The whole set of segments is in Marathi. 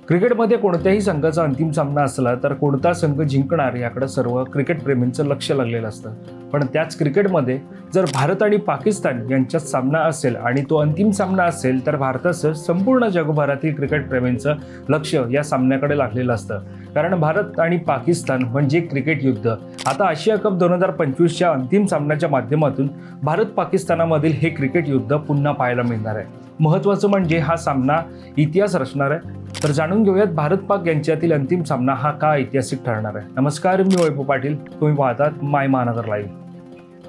क्रिकेटमध्ये कोणत्याही संघाचा अंतिम सामना असला तर कोणता संघ जिंकणार याकडे सर्व क्रिकेटप्रेमींचं लक्ष लागलेलं असतं। पण त्याच क्रिकेटमध्ये जर भारत आणि पाकिस्तान यांच्यात सामना असेल आणि तो अंतिम सामना असेल तर भारतासह संपूर्ण जगभरातील क्रिकेटप्रेमींचं लक्ष या सामन्याकडे लागलेलं असतं। कारण भारत आणि पाकिस्तान म्हणजे क्रिकेट युद्ध। आता आशिया कप 2025च्या अंतिम सामन्याच्या माध्यमातून भारत पाकिस्तानामधील हे क्रिकेट युद्ध पुन्हा पाहायला मिळणार आहे। महत्त्वाचं म्हणजे हा सामना इतिहास रचणार आहे। तर जाणून घेऊयात भारत पाक यांच्यातील अंतिम सामना हा का ऐतिहासिक ठरणार आहे। नमस्कार, मी वैभव पाटील, तुम्ही पाहतात माय महानगर लाईव्ह।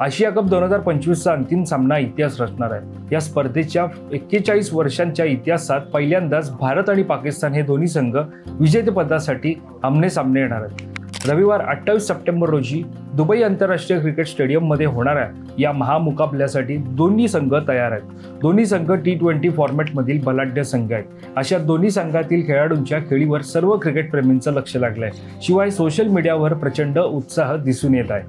आशिया कप 2025चा अंतिम सामना इतिहास रचणार आहे। या स्पर्धेच्या 41 वर्षांच्या इतिहासात पहिल्यांदाच भारत आणि पाकिस्तान हे दोन्ही संघ विजेतेपदासाठी आमने-सामने येणार आहेत। रविवार 28 सप्टेंबर रोजी दुबई आंतरराष्ट्रीय क्रिकेट स्टेडियममध्ये होणाऱ्या या महामुकाबल्यासाठी दोन्ही संघ तयार आहेत। दोन्ही संघ T20 फॉर्मॅटमधील बलाढ्य संघ आहेत। अशा दोन्ही संघातील खेळाडूंच्या खेळीवर सर्व क्रिकेटप्रेमींचं लक्ष लागलंय। शिवाय सोशल मीडियावर प्रचंड उत्साह दिसून येत आहे।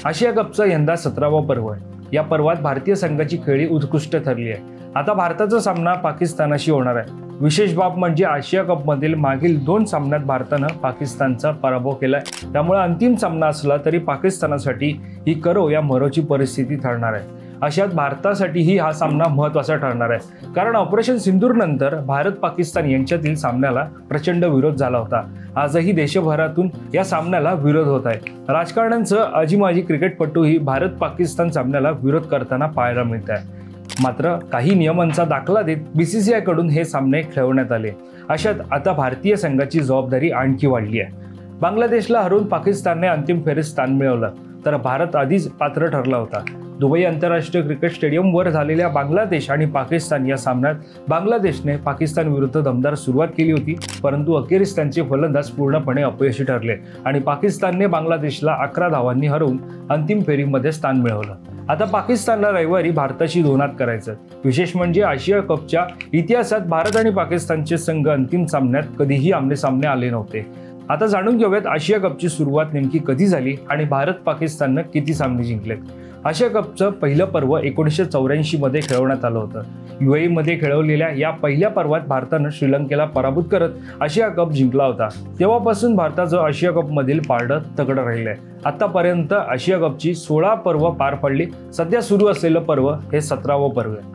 आशिया कपचा यंदा 17वा पर्व आहे। या पर्वात भारतीय संघाची खेळी उत्कृष्ट ठरली आहे। आता भारताचा सामना पाकिस्तानाशी होणार आहे। विशेष बाब म्हणजे आशिया कपमधील मागील 2 सामन्यात भारतानं पाकिस्तानचा पराभव केलाय। त्यामुळे अंतिम सामना असला तरी पाकिस्तानासाठी ही करो या मरोची परिस्थिती ठरणार आहे। अशात भारतासाठीही हा सामना महत्त्वाचा ठरणार आहे। कारण ऑपरेशन सिंदूर नंतर भारत पाकिस्तान यांच्यातील सामन्याला प्रचंड विरोध झाला होता। आजही देशभरातून या सामन्याला विरोध होत आहे। राजकारण्यांचं आजी-माजी क्रिकेटपटूही भारत पाकिस्तान सामन्याला विरोध करताना पाहायला मिळत आहे। मात्र काही नियमांचा दाखला देत BCCI कडून हे सामने खेळवण्यात आले। अशात आता भारतीय संघाची जबाबदारी आणखी वाढली आहे। बांगलादेशला हरवून पाकिस्तानने अंतिम फेरीत स्थान मिळवलं तर भारत आधीच पात्र ठरला होता। दुबई आंतरराष्ट्रीय क्रिकेट स्टेडियमवर झालेल्या बांगलादेश आणि पाकिस्तान या सामन्यात बांगलादेशने पाकिस्तान विरुद्ध दमदार सुरुवात केली होती, परंतु अखेरीस त्यांचे फलंदाज पूर्णपणे अपयशी ठरले आणि पाकिस्तानने बांगलादेशला 11 धावांनी हरवून अंतिम फेरीमध्ये स्थान मिळवलं। आता पाकिस्तानला रविवारी भारताशी दोनात करायचं। विशेष म्हणजे आशिया कपच्या इतिहासात भारत आणि पाकिस्तानचे संघ अंतिम सामन्यात कधीही आमने-सामने आले नव्हते। आता जाणून घेऊयात आशिया कपची सुरुवात नेमकी कधी झाली आणि भारत पाकिस्ताननं किती सामने जिंकलेत। आशिया कपचं पहिलं पर्व 1984 मध्ये खेळवण्यात आलं होतं। UAE मध्ये खेळवलेल्या या पहिल्या पर्वात भारतानं श्रीलंकेला पराभूत करत आशिया कप जिंकला होता। तेव्हापासून भारताचं आशिया कपमधील पारडं तगडं राहिलंय। आतापर्यंत आशिया कपची 16 पर्व पार पडली। सध्या सुरू असलेलं पर्व हे 17वं पर्व आहे।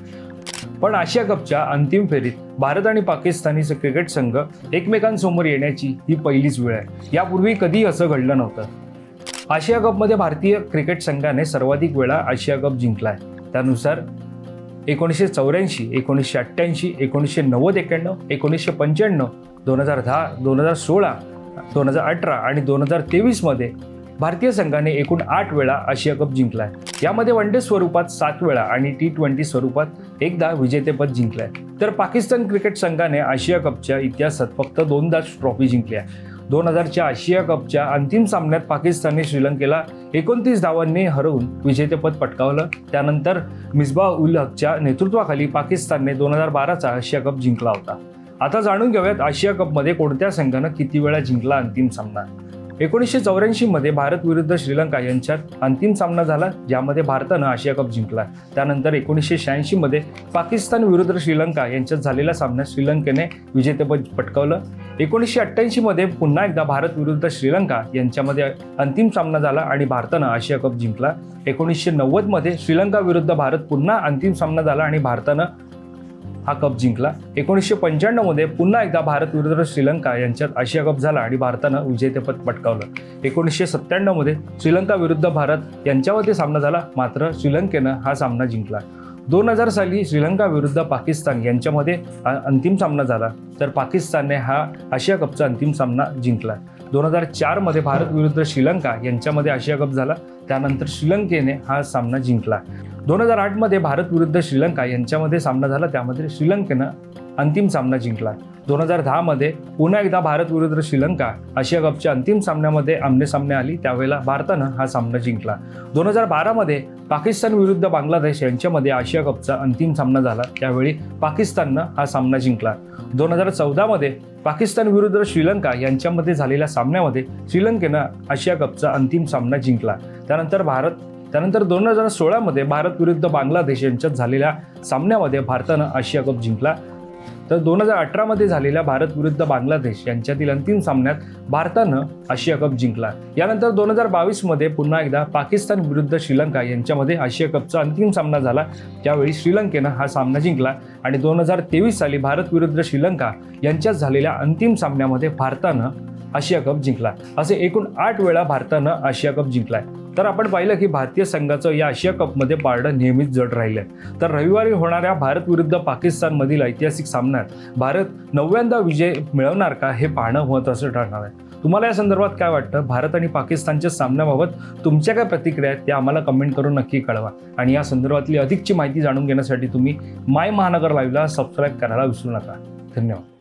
पण आशिया कपच्या अंतिम फेरीत भारत आणि पाकिस्तानी क्रिकेट संघ एकमेकांसमोर येण्याची ही पहिलीच वेळ आहे। यापूर्वी कधी असं घडलं नव्हतं। आशिया कपमध्ये भारतीय क्रिकेट संघाने सर्वाधिक वेळा आशिया कप जिंकला आहे। त्यानुसार 1984, 1988, 1990-91, 1995, 2010, 2016, 2018 आणि 2023 मध्ये भारतीय संघाने एकूण 8 वेळा आशिया कप जिंकला आहे। यामध्ये वनडे स्वरूपात 7 वेळा आणि T20 स्वरूपात एकदा विजेतेपद जिंकले आहे। तर पाकिस्तान क्रिकेट संघाने आशिया कपच्या इतिहासात फक्त 2दाच ट्रॉफी जिंकली आहे। 2000च्या आशिया कपच्या अंतिम सामन्यात पाकिस्तानने श्रीलंकेला 29 धावांनी हरवून विजेतेपद पटकावलं। त्यानंतर मिसबाह-उल-हकच्या नेतृत्वाखाली पाकिस्तानने 2012चा आशिया कप जिंकला होता। आता जाणून घेऊयात आशिया कपमध्ये कोणत्या संघानं किती वेळा जिंकला अंतिम सामना। 1984 मध्ये भारत विरुद्ध श्रीलंका यांच्यात अंतिम सामना झाला, ज्यामध्ये भारतानं आशिया कप जिंकला। त्यानंतर 1986 मध्ये पाकिस्तान विरुद्ध श्रीलंका यांच्यात झालेल्या सामन्यात श्रीलंकेने विजेतेपद पटकावलं। 1988 मध्ये पुन्हा एकदा भारत विरुद्ध श्रीलंका यांच्यामध्ये अंतिम सामना झाला आणि भारतानं आशिया कप जिंकला। 1990 मध्ये श्रीलंका विरुद्ध भारत पुन्हा अंतिम सामना झाला आणि भारतानं हा कप जिंकला। 1995 मध्ये पुन्हा एकदा भारत विरुद्ध श्रीलंका यांच्यात आशिया कप झाला आणि भारतानं विजेतेपद पटकावलं। 1997 मध्ये श्रीलंका विरुद्ध भारत यांच्यामध्ये सामना झाला, मात्र श्रीलंकेनं हा सामना जिंकला। 2000 साली श्रीलंका विरुद्ध पाकिस्तान यांच्यामध्ये अंतिम सामना झाला, तर पाकिस्तानने हा आशिया कपचा अंतिम सामना जिंकला। 2004 मध्ये भारत विरुद्ध श्रीलंका यांच्यामध्ये आशिया कप झाला, त्यानंतर श्रीलंकेने हा सामना जिंकला। 2008 मध्ये भारत विरुद्ध श्रीलंका यांच्यामध्ये सामना झाला, त्यामध्ये श्रीलंकेनं अंतिम सामना जिंकला। 2010 मध्ये पुन्हा एकदा भारत विरुद्ध श्रीलंका आशिया कपच्या अंतिम सामन्यामध्ये आमने-सामने आली, त्यावेळेला भारतानं हा सामना जिंकला। 2012 मध्ये पाकिस्तान विरुद्ध बांगलादेश यांच्यामध्ये आशिया कपचा अंतिम सामना झाला, त्यावेळी पाकिस्ताननं हा सामना जिंकला। 2014 मध्ये पाकिस्तान विरुद्ध श्रीलंका यांच्यामध्ये झालेल्या सामन्यामध्ये श्रीलंकेनं आशिया कपचा अंतिम सामना जिंकला। त्यानंतर 2016 मध्ये भारत विरुद्ध बांगलादेश यांच्यात झालेल्या सामन्यामध्ये भारतानं आशिया कप जिंकला। तर 2018 मध्ये झालेल्या भारत विरुद्ध बांगलादेश यांच्यातील अंतिम सामन्यात भारतानं आशिया कप जिंकला। यानंतर 2022 मध्ये पुन्हा एकदा पाकिस्तान विरुद्ध श्रीलंका यांच्यामध्ये आशिया कपचा अंतिम सामना झाला। त्यावेळी श्रीलंकेनं हा सामना जिंकला आणि 2023 साली भारत विरुद्ध श्रीलंका यांच्यात झालेल्या अंतिम सामन्यामध्ये भारतानं आशिया कप जिंकला। असे एकूण 8 वेळा भारतानं आशिया कप जिंकलाय। तर आपण पाहिलं की भारतीय संघाचं या आशिया कपमध्ये पारडं नेहमीच जड राहिलंय। तर रविवारी होणाऱ्या भारत विरुद्ध पाकिस्तानमधील ऐतिहासिक सामन्यात भारत 9व्यांदा विजय मिळवणार का हे पाहणं महत्त्वाचं ठरणार आहे। तुम्हाला या संदर्भात काय वाटतं? भारत आणि पाकिस्तानच्या सामन्याबाबत तुमच्या काय प्रतिक्रिया आहेत त्या आम्हाला कमेंट करून नक्की कळवा आणि या संदर्भातली अधिकची माहिती जाणून घेण्यासाठी तुम्ही माय महानगर लाईव्हला सबस्क्राईब करायला विसरू नका। धन्यवाद।